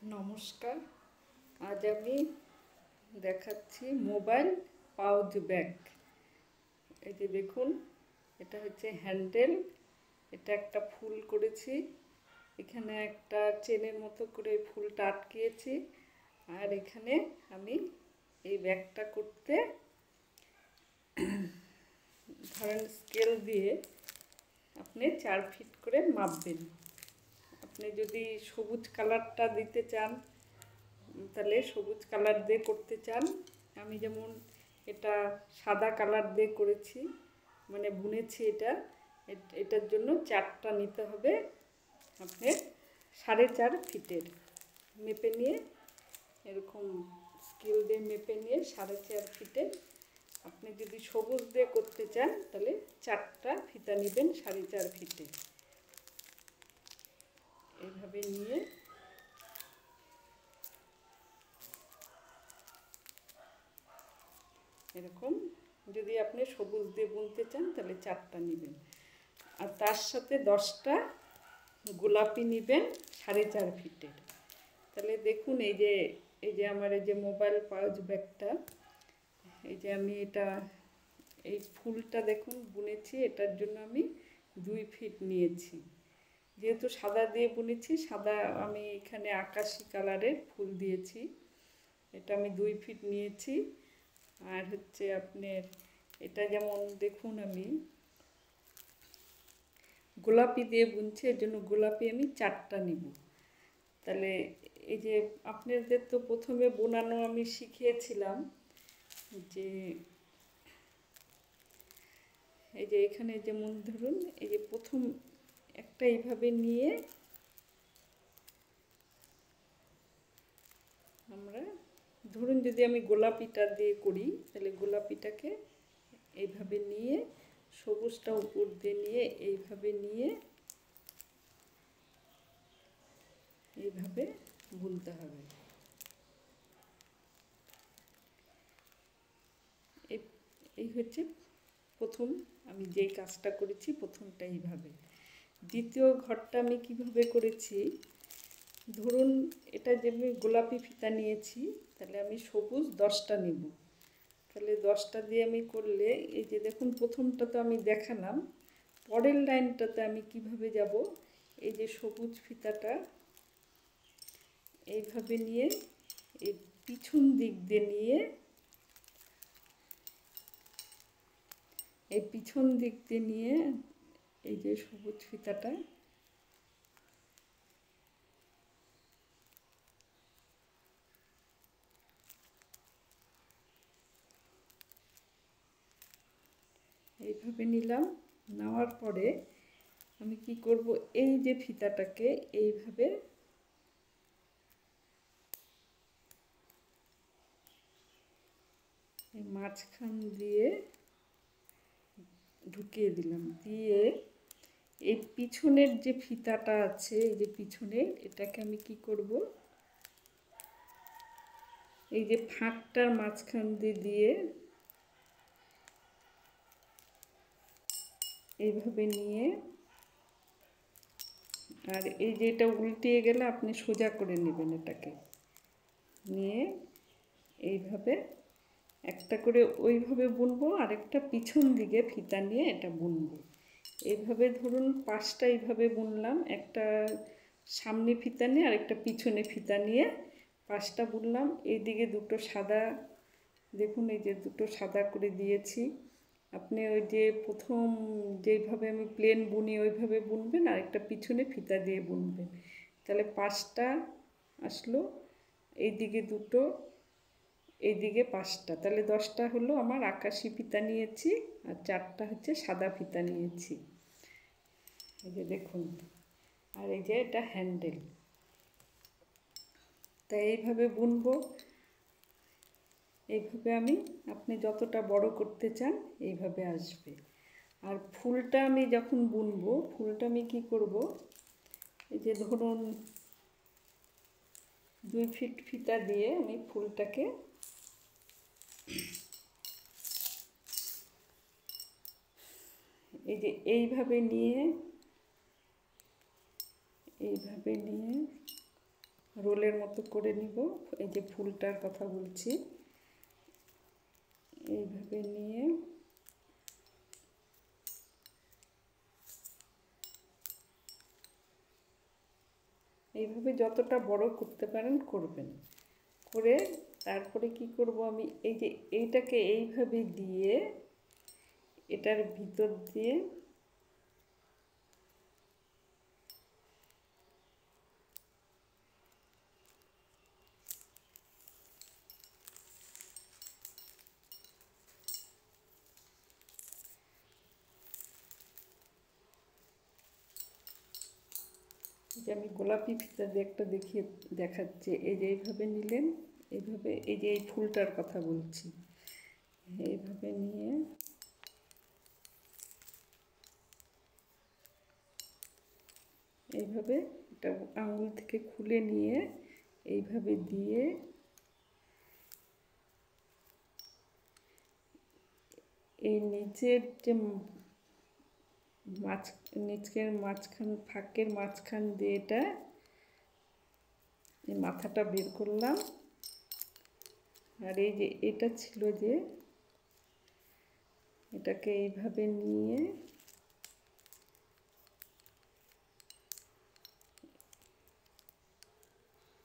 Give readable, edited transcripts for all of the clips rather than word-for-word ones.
নমস্কার। আজ আমি দেখাচ্ছি মোবাইল পাউচ ব্যাগ। এই যে দেখুন, এটা হচ্ছে হ্যান্ডেল। এটা একটা ফুল করেছি, এখানে একটা চেনের মতো করে ফুলটা আটকিয়েছি। আর এখানে আমি এই ব্যাগটা করতে ধরেন স্কেল দিয়ে আপনি 4 ফিট করে মাপবেন। আপনি যদি সবুজ কালারটা দিতে চান তাহলে সবুজ কালার দিয়ে করতে চান। আমি যেমন এটা সাদা কালার দিয়ে করেছি, মানে বুনেছি। এটার জন্য 4টা নিতে হবে। আপনি 4.5 ফিটের মেপে নিয়ে, এরকম স্কেল দিয়ে মেপে নিয়ে 4.5 ফিটের। আপনি যদি সবুজ দিয়ে করতে চান তাহলে 4টা ফিতা নেবেন 4.5 ফিটে। এইভাবে নিয়ে এরকম, যদি আপনি সবুজ দিয়ে বুনতে চান তাহলে 4টা নেবেন। আর তার সাথে 10টা গোলাপি নেবেন 4.5 ফিটের। তাহলে দেখুন, এই যে আমার এই যে মোবাইল পাউচ ব্যাগটা, এই যে আমি এই ফুলটা দেখুন বুনেছি। এটার জন্য আমি 2 ফিট নিয়েছি। যেহেতু সাদা দিয়ে বুনেছি, সাদা আমি এখানে আকাশি কালারের ফুল দিয়েছি। এটা আমি 2 ফিট নিয়েছি। আর হচ্ছে আপনার এটা যেমন দেখুন, আমি গোলাপি দিয়ে বুনছি, এর জন্য গোলাপি আমি 4টা নিব। তাহলে এই যে আপনাদের তো প্রথমে বোনানো আমি শিখিয়েছিলাম, যে এই যে এখানে যেমন ধরুন, এই যে প্রথম একটা এইভাবে নিয়ে আমরা ধরুন, যদি আমি গোলাপিটা দিয়ে করি তাহলে গোলাপিটাকে এইভাবে নিয়ে, সবুজটা উপর দিয়ে নিয়ে, এইভাবে নিয়ে এইভাবে বুনতে হবে। এই হচ্ছে প্রথম আমি যেই কাজটা করেছি, প্রথমটা এইভাবে। দ্বিতীয় ঘরটা আমি কিভাবে করেছি, ধরুন এটা যে আমি গোলাপি ফিতা নিয়েছি, তাহলে আমি সবুজ 10টা নেব। তাহলে 10টা দিয়ে আমি করলে, এই যে দেখুন প্রথমটা তো আমি দেখালাম, পরের লাইনটাতে আমি কিভাবে যাব, এই যে সবুজ ফিতাটা এইভাবে নিয়ে, এই পিছন দিক দিয়ে নিয়ে, এই পিছন দিক দিয়ে নিয়ে, এই যে সবুজ ফিতাটা এইভাবে নিলাম। নেওয়ার পরে আমি কি করব, এই যে ফিতাটাকে এইভাবে মাঝখান দিয়ে ঢুকিয়ে দিলাম। দিয়ে এই পিছনের যে ফিতাটা আছে, এই যে পিছনের, এটাকে আমি কি করব, এই যে ফাঁকটার মাঝখান দিয়ে এইভাবে নিয়ে, আর এই যে এটা উল্টিয়ে গেলে আপনি সোজা করে নেবেন, এটাকে নিয়ে এইভাবে একটা করে ওইভাবে বুনবো, আর একটা পিছন দিকে ফিতা নিয়ে এটা বুনবো। এইভাবে ধরুন 5টা এইভাবে বুনলাম, একটা সামনে ফিতা নিয়ে আর একটা পিছনে ফিতা নিয়ে 5টা বুনলাম। এইদিকে 2টো সাদা, দেখুন এই যে 2টো সাদা করে দিয়েছি। আপনি ওই যে প্রথম যেইভাবে আমি প্লেন বুনি ওইভাবে বুনবেন, আর একটা পিছনে ফিতা দিয়ে বুনবেন। তাহলে 5টা আসলো, এইদিকে 2টো, এইদিকে 5টা, তাহলে 10টা হলো। আমার আকাশি ফিতা নিয়েছি, আর 4টা হচ্ছে সাদা ফিতা নিয়েছি। এই যে দেখুন, আর এই যে এটা হ্যান্ডেল। তাই এইভাবে বুনবো। এইভাবে আপনি যতটা বড় করতে চান এইভাবে আসবে। আর ফুলটা আমি যখন বুনবো, ফুলটা আমি কি করব, এই যে ধরুন 2 ফিট ফিতা দিয়ে আমি ফুলটাকে এই যে এইভাবে নিয়ে রোলের মতো করে নিব। এই যে ফুলটার কথা বলছি, এইভাবে নিয়ে এইভাবে যতটা বড় করতে পারেন করবেন। করে তারপরে কি করব, আমি এই যে এইটাকে এইভাবে দিয়ে এটার ভিতর দিয়ে যে আমি গোলাপি ফিতা দিয়ে একটা দেখাচ্ছি। এই যে এইভাবে নিলেন, এইভাবে এই যে এই ফুলটার কথা বলছি, এইভাবে নিয়ে এইভাবে এটা আঙুল থেকে খুলে নিয়ে এইভাবে দিয়ে এই নিচের যে নিচের মাঝখান ফাঁকের মাঝখান দিয়ে এটা এই মাথাটা বের করলাম। আর এই যে এটা ছিল যে এটাকে এইভাবে নিয়ে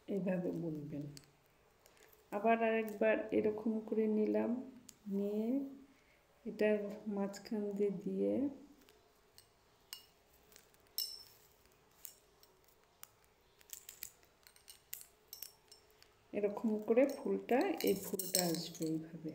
এইভাবে বুনবেন। আবার আরেকবার এরকম করে নিলাম, নিয়ে এটার মাঝখান দিয়ে দিয়ে এরকম করে এই ফুলটা আসবে এইভাবে।